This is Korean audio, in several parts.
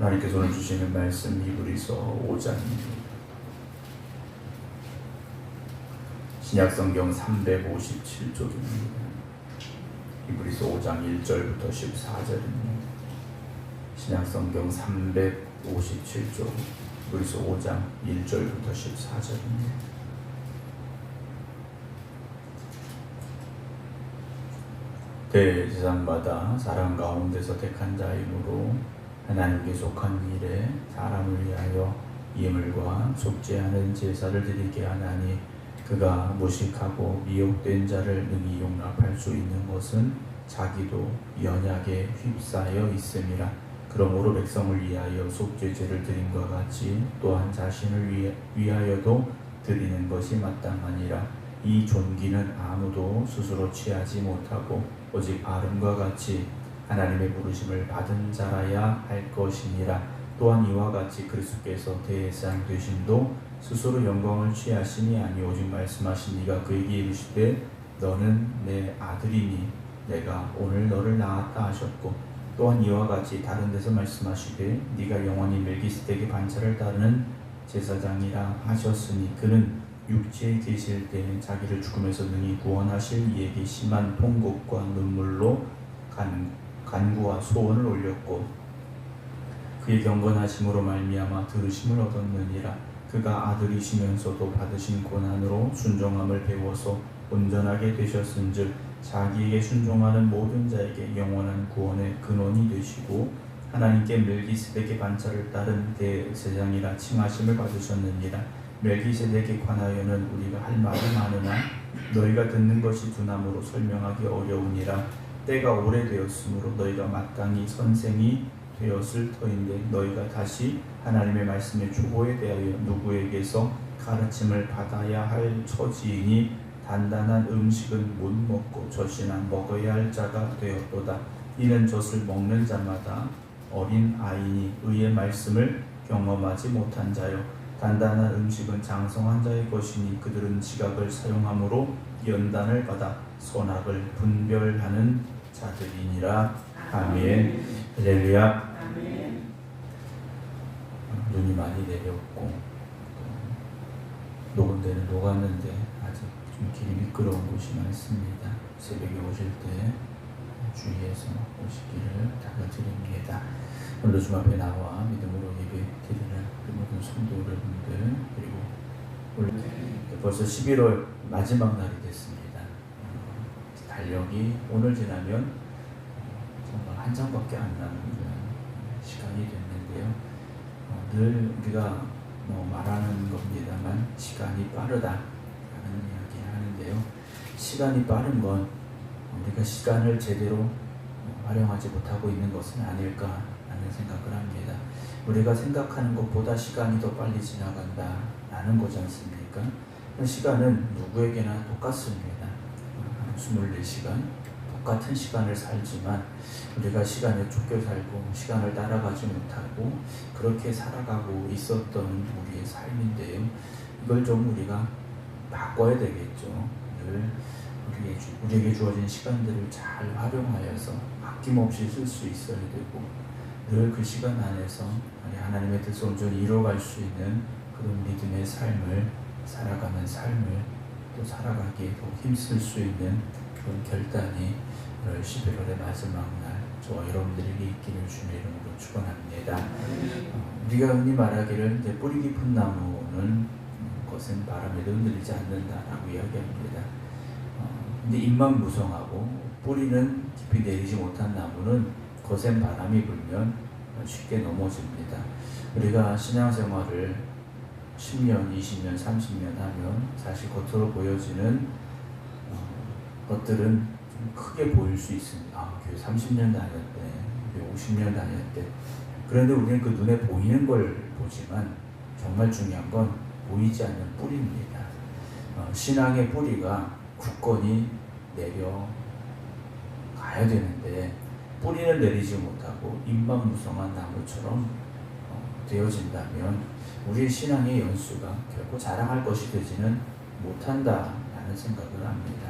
하나님께서 오늘 주시는 말씀 히브리서 5장입니다. 신약성경 357쪽입니다. 히브리서 5장 1절부터 14절입니다. 신약성경 357쪽 히브리서 5장 1절부터 14절입니다. 대제사장마다 사람 가운데서 택한 자이므로 하나님께 속한 일에 사람을 위하여 예물과 속죄하는 제사를 드리게 하나니 그가 무식하고 미혹된 자를 능히 용납할 수 있는 것은 자기도 연약에 휩싸여 있음이라. 그러므로 백성을 위하여 속죄제를 드림과 같이 또한 자신을 위하여도 드리는 것이 마땅하니라. 이 존귀는 아무도 스스로 취하지 못하고 오직 아름과 같이 하나님의 부르심을 받은 자라야 할 것이니라. 또한 이와 같이 그리스도께서 대제사장 되심도 스스로 영광을 취하심이 아니 오직 말씀하신 이가 그에게 이르시되 너는 내 아들이니 내가 오늘 너를 낳았다 하셨고, 또한 이와 같이 다른 데서 말씀하시되 네가 영원히 멜기스덱의 반차를 따르는 제사장이라 하셨으니 그는 육체에 계실 때는 자기를 죽음에서 능히 구원하실 이에게 심한 통곡과 눈물로 간구와 소원을 올렸고 그의 경건하심으로 말미암아 들으심을 얻었느니라. 그가 아들이시면서도 받으신 고난으로 순종함을 배워서 온전하게 되셨은즉 자기에게 순종하는 모든 자에게 영원한 구원의 근원이 되시고 하나님께 멜기스덱의 반차를 따른 대제사장이라 칭하심을 받으셨느니라. 멜기세덱에 관하여는 우리가 할 말이 많으나 너희가 듣는 것이 두나무로 설명하기 어려우니라. 때가 오래되었으므로 너희가 마땅히 선생이 되었을 터인데 너희가 다시 하나님의 말씀의 주보에 대하여 누구에게서 가르침을 받아야 할 처지이니 단단한 음식은 못 먹고 젖이나 먹어야 할 자가 되었도다. 이는 젖을 먹는 자마다 어린 아이니 의의 말씀을 경험하지 못한 자요 단단한 음식은 장성한 자의 것이니 그들은 지각을 사용함으로 연단을 받아 선악을 분별하는 자들이니라. 아멘. 할렐루야. 눈이 많이 내렸고 녹은 데는 녹았는데 아직 좀 길이 미끄러운 곳이 많습니다. 새벽에 오실 때 주의해서 오시기를 부탁드립니다. 오늘도 주 앞에 나와 믿음으로 예배 드리는 모든 성도 여러분들, 그리고 벌써 11월 마지막 날이 됐습니다. 달력이 오늘 지나면 정말 한 장밖에 안 남은 시간이 됐는데요. 늘 우리가 말하는 겁니다만 시간이 빠르다라는 이야기를 하는데요. 시간이 빠른 건 우리가 시간을 제대로 활용하지 못하고 있는 것은 아닐까라는 생각을 합니다. 우리가 생각하는 것보다 시간이 더 빨리 지나간다라는 거지 않습니까? 시간은 누구에게나 똑같습니다. 24시간 똑같은 시간을 살지만 우리가 시간에 쫓겨 살고 시간을 따라가지 못하고 그렇게 살아가고 있었던 우리의 삶인데요. 이걸 좀 우리가 바꿔야 되겠죠. 늘 우리에게 주어진 시간들을 잘 활용하여서 아낌없이 쓸 수 있어야 되고 늘 그 시간 안에서 하나님의 뜻을 온전히 이루어갈 수 있는 그런 믿음의 삶을 살아가는 삶을 또 살아가기에 더 힘쓸 수 있는 그런 결단이 오늘 11월의 마지막 날 저와 여러분들에게 있기를 주님의 이름으로 축원합니다. 우리가 흔히 말하기를 이제 뿌리 깊은 나무는 것은 바람에도 흔들리지 않는다라고 이야기합니다. 근데 잎만 무성하고 뿌리는 깊이 내리지 못한 나무는 거센 바람이 불면 쉽게 넘어집니다. 우리가 신앙생활을 10년, 20년, 30년 하면 사실 겉으로 보여지는 것들은 좀 크게 보일 수 있습니다. 교회 30년 다녔대, 교회 50년 다녔대. 그런데 우리는 그 눈에 보이는 걸 보지만 정말 중요한 건 보이지 않는 뿌리입니다. 신앙의 뿌리가 굳건히 내려가야 되는데 뿌리는 내리지 못하고 잎만 무성한 나무처럼 되어진다면 우리의 신앙의 연수가 결코 자랑할 것이 되지는 못한다라는 생각을 합니다.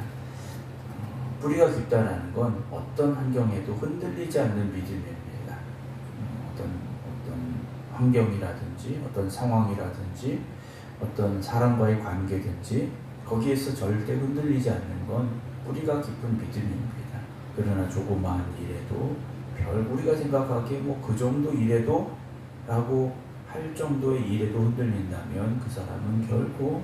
뿌리가 깊다라는 건 어떤 환경에도 흔들리지 않는 믿음입니다. 어떤 환경이라든지 어떤 상황이라든지 어떤 사람과의 관계든지 거기에서 절대 흔들리지 않는 건 뿌리가 깊은 믿음입니다. 그러나 조그마한 일에도 우리가 생각하기에 뭐 그 정도 일에도 라고 할 정도의 일에도 흔들린다면 그 사람은 결코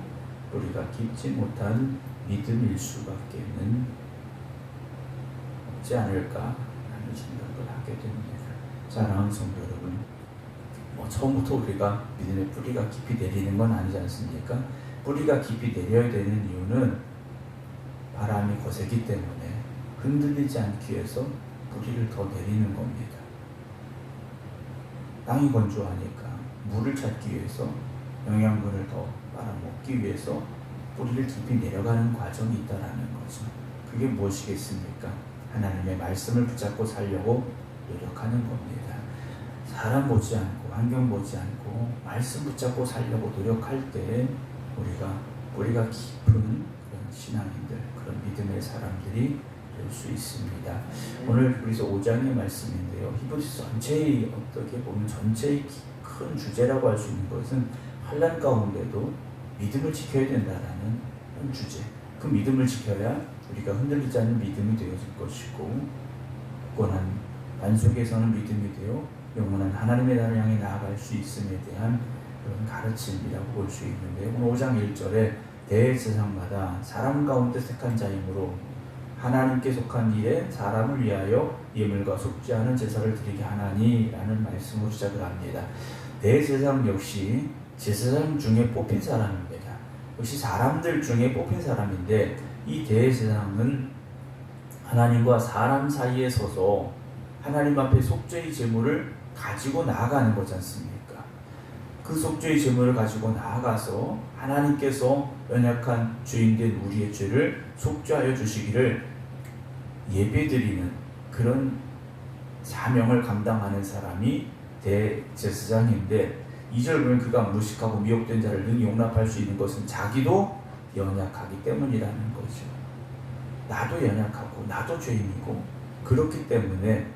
뿌리가 깊지 못한 믿음일 수밖에는 없지 않을까 하는 생각을 하게 됩니다. 사랑하는 성도 여러분, 처음부터 우리가 믿음의 뿌리가 깊이 내리는 건 아니지 않습니까? 뿌리가 깊이 내려야 되는 이유는 바람이 거세기 때문에 흔들리지 않기 위해서 뿌리를 더 내리는 겁니다. 땅이 건조하니까 물을 찾기 위해서 영양분을 더 빨아먹기 위해서 뿌리를 깊이 내려가는 과정이 있다라는 거죠. 그게 무엇이겠습니까? 하나님의 말씀을 붙잡고 살려고 노력하는 겁니다. 사람 보지 않고 환경 보지 않고 말씀 붙잡고 살려고 노력할 때 우리가 뿌리가 깊은 그런 신앙인들, 그런 믿음의 사람들이 될 수 있습니다. 오늘 히브리서 5장의 말씀인데요. 히브리서 전체의 어떻게 보면 전체의 큰 주제라고 할 수 있는 것은 환난 가운데도 믿음을 지켜야 된다라는 그런 주제. 그 믿음을 지켜야 우리가 흔들리지 않는 믿음이 되어질 것이고 굳건한 반석에서는 믿음이 되어 영원한 하나님의 나라를 향해 나아갈 수 있음에 대한 그런 가르침이라고 볼 수 있는데요. 오늘 5장 1절에 대제사장마다 사람 가운데 택한 자이므로 하나님께 속한 일에 사람을 위하여 예물과 속죄하는 제사를 드리게 하나니라는 말씀으로 시작을 합니다. 대제사장 역시 제사장 중에 뽑힌 사람입니다. 역시 사람들 중에 뽑힌 사람인데 이 대제사장은 하나님과 사람 사이에 서서 하나님 앞에 속죄의 제물을 가지고 나아가는 거지 않습니까? 그 속죄의 제물을 가지고 나아가서 하나님께서 연약한 주인된 우리의 죄를 속죄하여 주시기를 예배드리는 그런 사명을 감당하는 사람이 대제사장인데 2절 보면 그가 무식하고 미혹된 자를 능히 용납할 수 있는 것은 자기도 연약하기 때문이라는 거죠. 나도 연약하고 나도 죄인이고 그렇기 때문에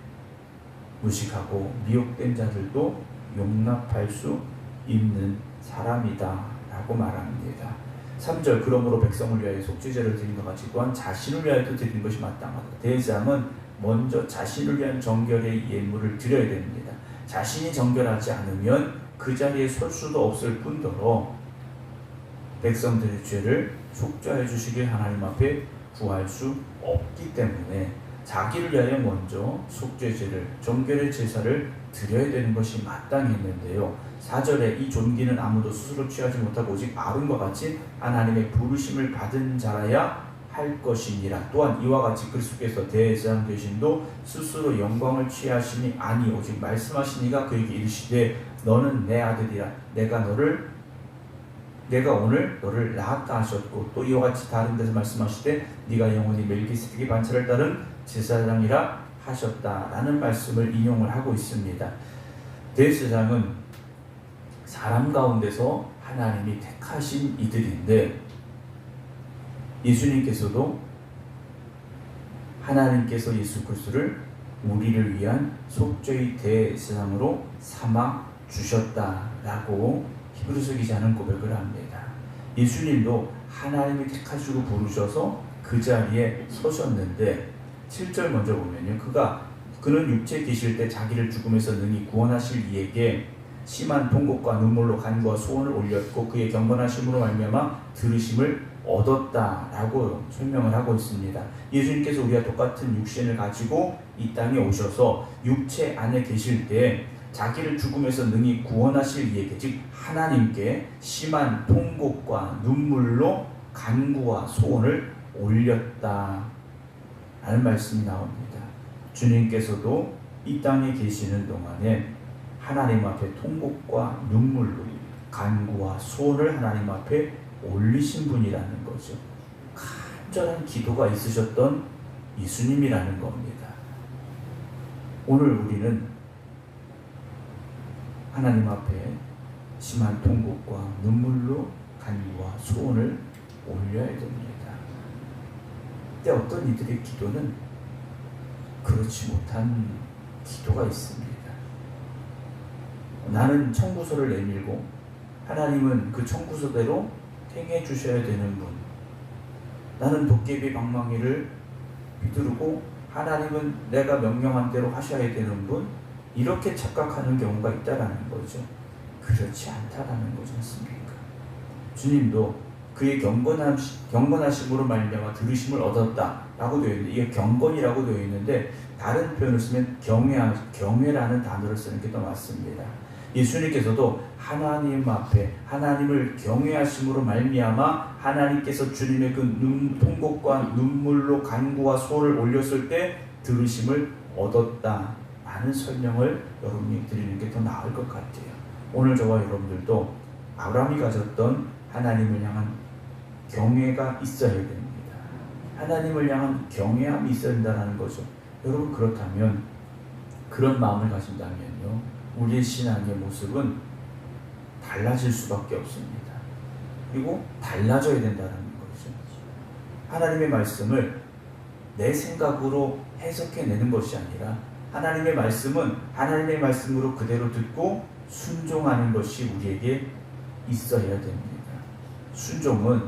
무식하고 미혹된 자들도 용납할 수 있는 사람이다 라고 말합니다. 3절 그러므로 백성을 위하여 속죄제를 드린 것 같이 또한 자신을 위하여도 드리는 것이 마땅하다. 대제사장은 먼저 자신을 위한 정결의 예물을 드려야 됩니다. 자신이 정결하지 않으면 그 자리에 설 수도 없을 뿐더러 백성들의 죄를 속죄하여 주시길 하나님 앞에 구할 수 없기 때문에 자기를 위하여 먼저 속죄제를 정결의 제사를 드려야 되는 것이 마땅했는데요. 4절에 이 존귀는 아무도 스스로 취하지 못하고 오직 아론과 같이 하나님의 부르심을 받은 자라야 할 것이니라. 또한 이와 같이 그리스도께서 대제사장 되심도 스스로 영광을 취하시니 아니 오직 말씀하시니가 그에게 이르시되 너는 내 아들이라 내가 오늘 너를 낳았다 하셨고 또 이와 같이 다른 데서 말씀하시되 네가 영원히 멜기세덱의 반차를 따른 제사장이라 하셨다라는 말씀을 인용을 하고 있습니다. 대제사장은 사람 가운데서 하나님이 택하신 이들인데 예수님께서도 하나님께서 예수 그리스도를 우리를 위한 속죄의 대제사장으로 삼아 주셨다라고 히브리서 기자는 고백을 합니다. 예수님도 하나님이 택하시고 부르셔서 그 자리에 서셨는데 7절 먼저 보면요. 그는 육체에 계실 때 자기를 죽음에서 능히 구원하실 이에게 심한 통곡과 눈물로 간구와 소원을 올렸고 그의 경건하심으로 말미암아 들으심을 얻었다라고 설명을 하고 있습니다. 예수님께서 우리와 똑같은 육신을 가지고 이 땅에 오셔서 육체 안에 계실 때 자기를 죽음에서 능히 구원하실 이에게 즉 하나님께 심한 통곡과 눈물로 간구와 소원을 올렸다 라는 말씀이 나옵니다. 주님께서도 이 땅에 계시는 동안에 하나님 앞에 통곡과 눈물로 간구와 소원을 하나님 앞에 올리신 분이라는 거죠. 간절한 기도가 있으셨던 예수님이라는 겁니다. 오늘 우리는 하나님 앞에 심한 통곡과 눈물로 간구와 소원을 올려야 됩니다. 근데 어떤 이들의 기도는 그렇지 못한 기도가 있습니다. 나는 청구서를 내밀고 하나님은 그 청구서대로 행해 주셔야 되는 분. 나는 도깨비 방망이를 비두르고 하나님은 내가 명령한 대로 하셔야 되는 분. 이렇게 착각하는 경우가 있다라는 거죠. 그렇지 않다라는 거지 않습니까? 주님도 그의 경건하심으로 말미암아 들으심을 얻었다라고 되어 있는데, 이게 경건이라고 되어 있는데 다른 표현을 쓰면 경외라는 단어를 쓰는 게 더 맞습니다. 예수님께서도 하나님 앞에 하나님을 경외하심으로 말미암아 하나님께서 주님의 그 통곡과 눈물로 간구와 소원을 올렸을 때 들으심을 얻었다 라는 설명을 여러분이 드리는 게 더 나을 것 같아요. 오늘 저와 여러분들도 아브라함이 가졌던 하나님을 향한 경외가 있어야 됩니다. 하나님을 향한 경외함이 있어야 된다는 거죠. 여러분, 그렇다면 그런 마음을 가진다면요, 우리의 신앙의 모습은 달라질 수밖에 없습니다. 그리고 달라져야 된다는 거죠. 하나님의 말씀을 내 생각으로 해석해내는 것이 아니라 하나님의 말씀은 하나님의 말씀으로 그대로 듣고 순종하는 것이 우리에게 있어야 됩니다. 순종은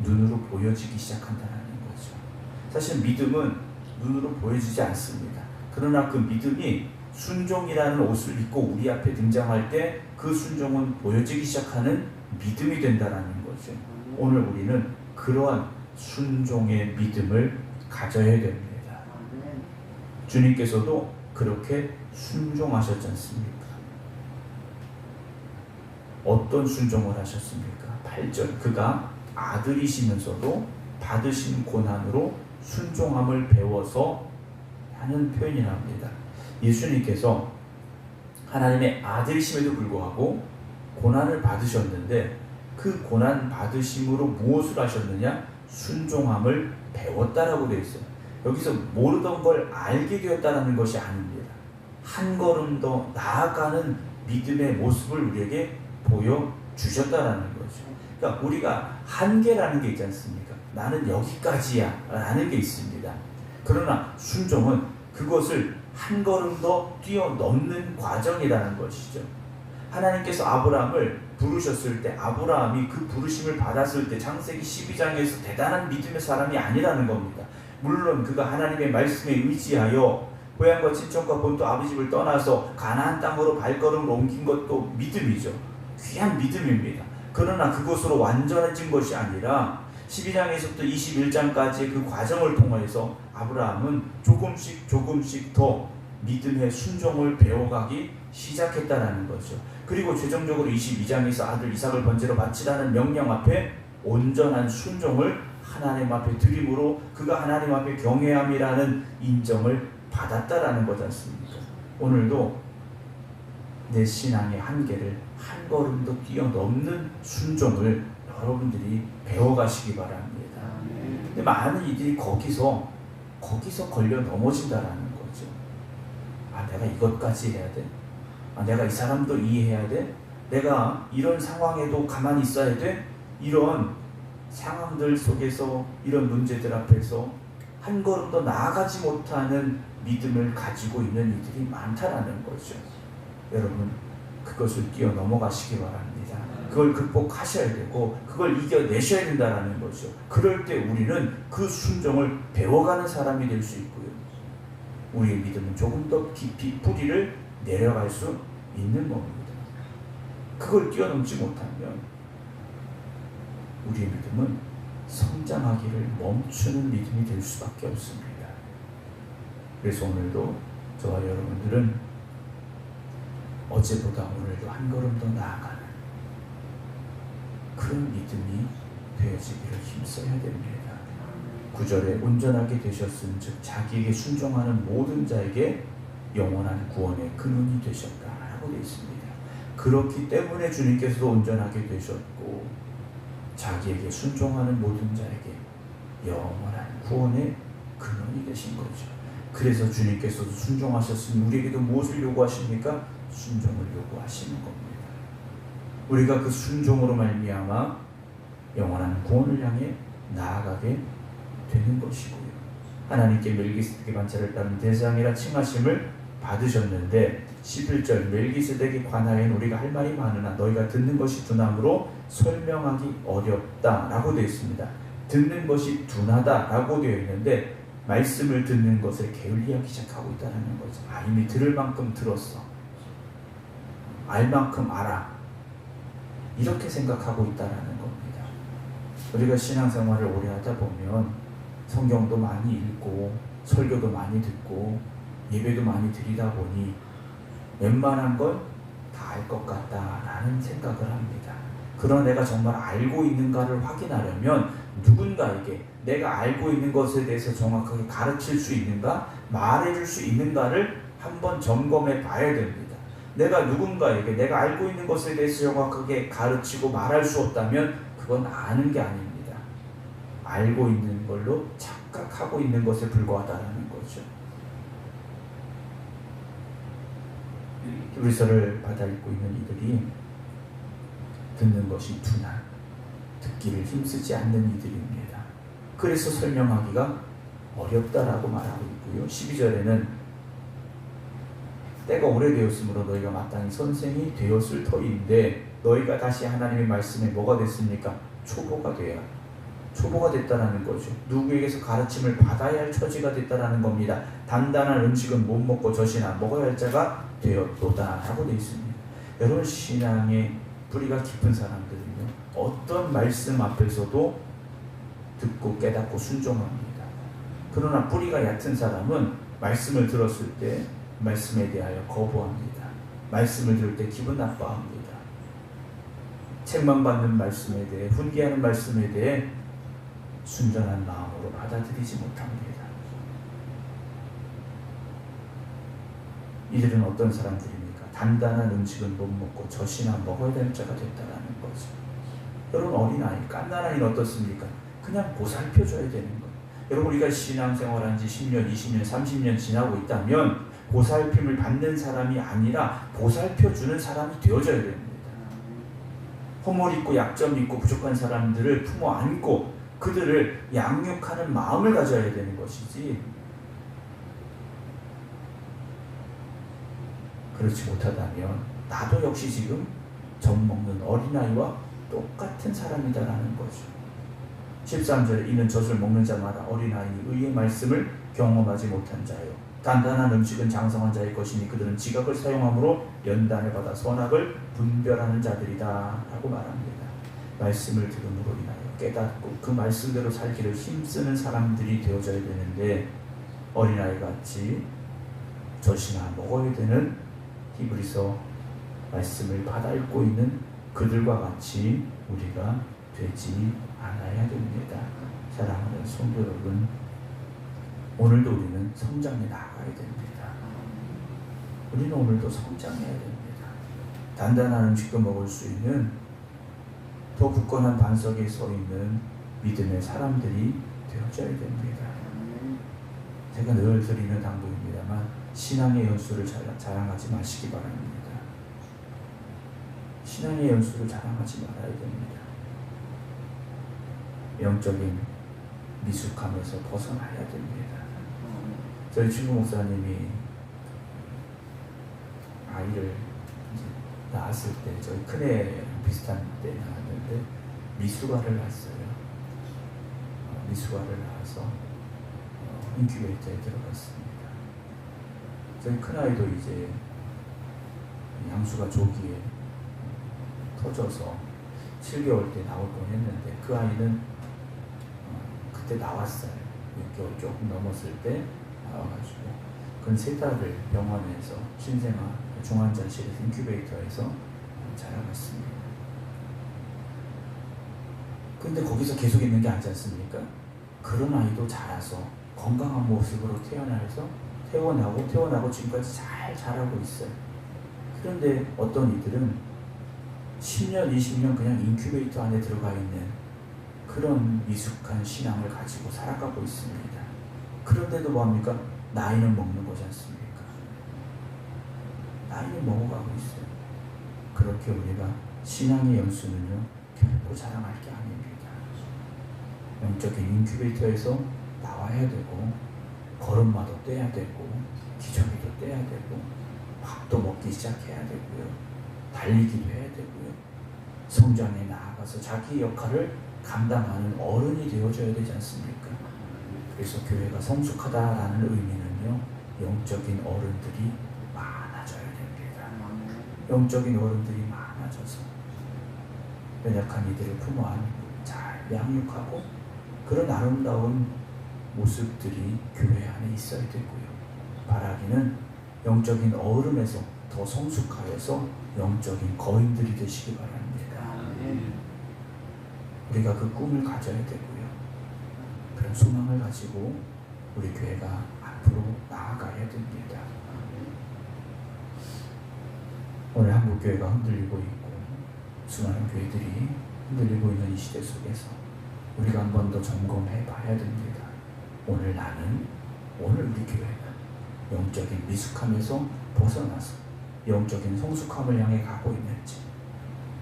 눈으로 보여지기 시작한다는 거죠. 사실 믿음은 눈으로 보여지지 않습니다. 그러나 그 믿음이 순종이라는 옷을 입고 우리 앞에 등장할 때 그 순종은 보여지기 시작하는 믿음이 된다는 거죠. 오늘 우리는 그러한 순종의 믿음을 가져야 됩니다. 주님께서도 그렇게 순종하셨지 않습니까? 어떤 순종을 하셨습니까? 8절, 그가 아들이시면서도 받으신 고난으로 순종함을 배워서 하는 표현이 나옵니다. 예수님께서 하나님의 아들이심에도 불구하고 고난을 받으셨는데 그 고난 받으심으로 무엇을 하셨느냐? 순종함을 배웠다라고 되어 있어요. 여기서 모르던 걸 알게 되었다는 것이 아닙니다. 한 걸음 더 나아가는 믿음의 모습을 우리에게 보여주셨다라는 거죠. 그러니까 우리가 한계라는 게 있지 않습니까? 나는 여기까지야 라는 게 있습니다. 그러나 순종은 그것을 한 걸음 더 뛰어넘는 과정이라는 것이죠. 하나님께서 아브라함을 부르셨을 때 아브라함이 그 부르심을 받았을 때 창세기 12장에서 대단한 믿음의 사람이 아니라는 겁니다. 물론 그가 하나님의 말씀에 의지하여 고향과 친척과 본토 아버지를 떠나서 가나안 땅으로 발걸음을 옮긴 것도 믿음이죠. 귀한 믿음입니다. 그러나 그것으로 완전해진 것이 아니라 12장에서부터 21장까지의 그 과정을 통해서 아브라함은 조금씩 더 믿음의 순종을 배워가기 시작했다라는 거죠. 그리고 최종적으로 22장에서 아들 이삭을 번제로 바치라는 명령 앞에 온전한 순종을 하나님 앞에 드림으로 그가 하나님 앞에 경외함이라는 인정을 받았다라는 거지 않습니까? 오늘도 내 신앙의 한계를 한 걸음 더 뛰어넘는 순종을 여러분들이 배워가시기 바랍니다. 근데 많은 이들이 거기서 걸려 넘어진다라는 거죠. 아, 내가 이것까지 해야 돼? 아, 내가 이 사람도 이해해야 돼? 내가 이런 상황에도 가만히 있어야 돼? 이런 상황들 속에서 이런 문제들 앞에서 한 걸음 더 나아가지 못하는 믿음을 가지고 있는 이들이 많다라는 거죠. 여러분, 그것을 뛰어넘어가시기 바랍니다. 그걸 극복하셔야 되고 그걸 이겨내셔야 된다는 거죠. 그럴 때 우리는 그 순종을 배워가는 사람이 될 수 있고요. 우리의 믿음은 조금 더 깊이 뿌리를 내려갈 수 있는 겁니다. 그걸 뛰어넘지 못하면 우리의 믿음은 성장하기를 멈추는 믿음이 될 수밖에 없습니다. 그래서 오늘도 저와 여러분들은 어제보다 오늘도 한 걸음 더 나아가는 그런 믿음이 되어지기를 힘써야 됩니다. 9절에 온전하게 되셨은 즉 자기에게 순종하는 모든 자에게 영원한 구원의 근원이 되셨다라고 되어 있습니다. 그렇기 때문에 주님께서도 온전하게 되셨고 자기에게 순종하는 모든 자에게 영원한 구원의 근원이 되신 거죠. 그래서 주님께서도 순종하셨으니 우리에게도 무엇을 요구하십니까? 순종을 요구하시는 겁니다. 우리가 그 순종으로 말미암아 영원한 구원을 향해 나아가게 되는 것이고요. 하나님께 멜기세덱의 반차를 따른 대장이라 칭하심을 받으셨는데 11절 멜기세덱의 관하에는 우리가 할 말이 많으나 너희가 듣는 것이 둔함으로 설명하기 어렵다라고 되어 있습니다. 듣는 것이 둔하다라고 되어 있는데 말씀을 듣는 것을 게을리하기 시작하고 있다는 거죠. 이미 들을 만큼 들었어. 알 만큼 알아. 이렇게 생각하고 있다는 겁니다. 우리가 신앙생활을 오래 하다 보면 성경도 많이 읽고 설교도 많이 듣고 예배도 많이 드리다 보니 웬만한 걸 다 알 것 같다라는 생각을 합니다. 그러나 내가 정말 알고 있는가를 확인하려면 누군가에게 내가 알고 있는 것에 대해서 정확하게 가르칠 수 있는가, 말해줄 수 있는가를 한번 점검해 봐야 됩니다. 내가 누군가에게 내가 알고 있는 것에 대해서 정확하게 가르치고 말할 수 없다면 그건 아는 게 아닙니다. 알고 있는 걸로 착각하고 있는 것에 불과하다는 거죠. 히브리서를 받아 읽고 있는 이들이 듣는 것이 둔한, 듣기를 힘쓰지 않는 이들입니다. 그래서 설명하기가 어렵다라고 말하고 있고요. 12절에는 때가 오래되었으므로 너희가 마땅히 선생이 되었을 터인데 너희가 다시 하나님의 말씀에 뭐가 됐습니까? 초보가 됐다라는 거죠. 누구에게서 가르침을 받아야 할 처지가 됐다라는 겁니다. 단단한 음식은 못 먹고 젖이나 먹어야 할 자가 되었도다라고 되어 있습니다. 여러분, 신앙의 뿌리가 깊은 사람들은요, 어떤 말씀 앞에서도 듣고 깨닫고 순종합니다. 그러나 뿌리가 얕은 사람은 말씀을 들었을 때 말씀에 대하여 거부합니다. 말씀을 들을 때 기분 나빠합니다. 책망받는 말씀에 대해, 훈계하는 말씀에 대해 순전한 마음으로 받아들이지 못합니다. 이들은 어떤 사람들입니까? 단단한 음식은 못 먹고 젖이나 먹어야 될 자가 됐다라는 거죠. 여러분, 어린아이, 갓난아이는 어떻습니까? 그냥 보살펴줘야 되는 거예요. 여러분, 우리가 신앙생활한 지 10년, 20년, 30년 지나고 있다면 보살핌을 받는 사람이 아니라 보살펴주는 사람이 되어져야 됩니다. 허물 있고 약점 있고 부족한 사람들을 품어 안고 그들을 양육하는 마음을 가져야 되는 것이지, 그렇지 못하다면 나도 역시 지금 젖 먹는 어린아이와 똑같은 사람이다라는 거죠. 13절에 이는 젖을 먹는 자마다 어린아이니 의의 말씀을 경험하지 못한 자요. 단단한 음식은 장성한 자의 것이니 그들은 지각을 사용함으로 연단을 받아 선악을 분별하는 자들이다 라고 말합니다. 말씀을 들음으로 인하여 깨닫고 그 말씀대로 살기를 힘쓰는 사람들이 되어져야 되는데 어린아이 같이 젖이나 먹어야 되는 히브리서 말씀을 받아 읽고 있는 그들과 같이 우리가 되지 않아야 됩니다. 사랑하는 성도 여러분, 오늘도 우리는 성장해 나가야 됩니다. 우리는 오늘도 성장해야 됩니다. 단단한 음식도 먹을 수 있는 더 굳건한 반석에 서 있는 믿음의 사람들이 되어져야 됩니다. 제가 늘 드리는 당부입니다만 신앙의 연수를 자랑하지 마시기 바랍니다. 신앙의 연수를 자랑하지 말아야 됩니다. 영적인 미숙함에서 벗어나야 됩니다. 저희 친구 목사님이 아이를 낳았을 때 저희 큰애랑 비슷한 때 낳았는데 미숙아를 낳았어요. 미숙아를 낳아서 인큐베이터에 들어갔습니다. 저희 큰아이도 이제 양수가 조기에 터져서 7개월 때 나올 뻔했는데 그 아이는 그때 나왔어요. 6개월 조금 넘었을 때 나와가지고 그 3달을 병원에서 신생아 중환자실에서 인큐베이터에서 자라갔습니다. 근데 거기서 계속 있는 게 아니지 않습니까? 그런 아이도 자라서 건강한 모습으로 태어나고 지금까지 잘 자라고 있어요. 그런데 어떤 이들은 10년, 20년 그냥 인큐베이터 안에 들어가 있는 그런 미숙한 신앙을 가지고 살아가고 있습니다. 그런데도 뭐합니까? 나이는 먹는 거지 않습니까? 나이는 먹어가고 있어요. 그렇게 우리가 신앙의 연수는요, 결코 자랑할 게 아닙니다. 영적인 인큐베이터에서 나와야 되고 걸음마도 떼야 되고 기저귀도 떼야 되고 밥도 먹기 시작해야 되고요. 달리기도 해야 되고요. 성장에 나아가서 자기 역할을 감당하는 어른이 되어줘야 되지 않습니까? 그래서 교회가 성숙하다라는 의미는요, 영적인 어른들이 많아져야 됩니다. 영적인 어른들이 많아져서 연약한 이들을 품어 안고 잘 양육하고 그런 아름다운 모습들이 교회 안에 있어야 되고요. 바라기는 영적인 어른에서 더 성숙하여서 영적인 거인들이 되시기 바랍니다. 우리가 그 꿈을 가져야 되고요. 그런 소망을 가지고 우리 교회가 앞으로 나아가야 됩니다. 오늘 한국교회가 흔들리고 있고 수많은 교회들이 흔들리고 있는 이 시대 속에서 우리가 한 번 더 점검해 봐야 됩니다. 오늘 우리 교회는 영적인 미숙함에서 벗어나서 영적인 성숙함을 향해 가고 있는지,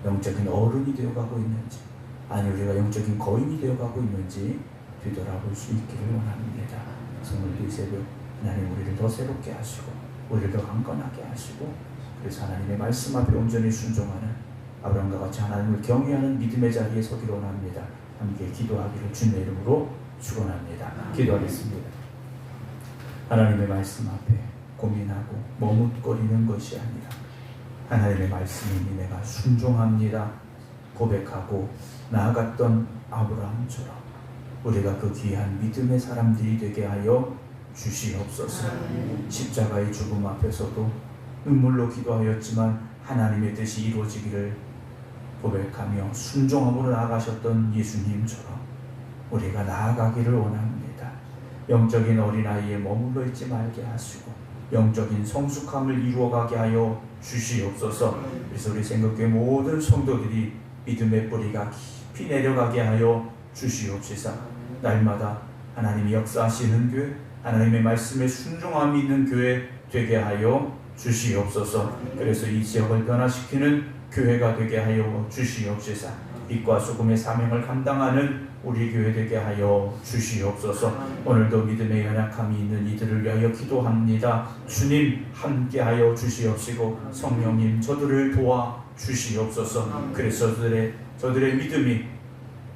영적인 어른이 되어가고 있는지, 아니 우리가 영적인 거인이 되어가고 있는지 뒤돌아볼 수 있기를 원합니다. 오늘 이 새벽 하나님 우리를 더 새롭게 하시고 우리를 더 강건하게 하시고, 그래서 하나님의 말씀 앞에 온전히 순종하는 아브라함과 같이 하나님을 경외하는 믿음의 자리에 서기를 원합니다. 함께 기도하기를 주님의 이름으로 축원합니다. 기도하겠습니다. 하나님의 말씀 앞에 고민하고 머뭇거리는 것이 아니라 하나님의 말씀이니 내가 순종합니다 고백하고 나아갔던 아브라함처럼 우리가 그 귀한 믿음의 사람들이 되게 하여 주시옵소서. 십자가의 죽음 앞에서도 눈물로 기도하였지만 하나님의 뜻이 이루어지기를 고백하며 순종함으로 나아가셨던 예수님처럼 우리가 나아가기를 원합니다. 영적인 어린아이에 머물러 있지 말게 하시고 영적인 성숙함을 이루어가게 하여 주시옵소서. 그래서 우리 생각교회 모든 성도들이 믿음의 뿌리가 깊이 내려가게 하여 주시옵소서. 날마다 하나님이 역사하시는 교회, 하나님의 말씀에 순종함이 있는 교회 되게 하여 주시옵소서. 그래서 이 지역을 변화시키는 교회가 되게 하여 주시옵소서. 빛과 소금의 사명을 감당하는 우리 교회 되게 하여 주시옵소서. 오늘도 믿음의 연약함이 있는 이들을 위하여 기도합니다. 주님 함께하여 주시옵시고 성령님 저들을 도와 주시옵소서. 그래서 저들의 믿음이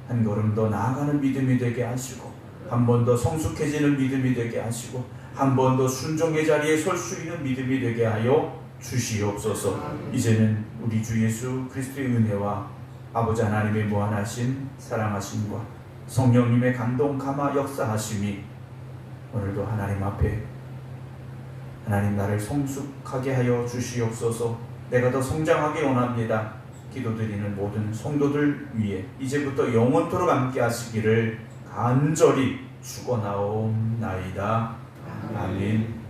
한 걸음 더 나아가는 믿음이 되게 하시고 한 번 더 성숙해지는 믿음이 되게 하시고 한 번 더 순종의 자리에 설 수 있는 믿음이 되게 하여 주시옵소서. 이제는 우리 주 예수 그리스도의 은혜와 아버지 하나님의 무한하신 사랑하심과 성령님의 감동 감화 역사하심이 오늘도 하나님 앞에 하나님 나를 성숙하게 하여 주시옵소서. 내가 더 성장하게 원합니다. 기도드리는 모든 성도들 위해 이제부터 영원토록 함께 하시기를 간절히 축원하옵나이다. 아멘.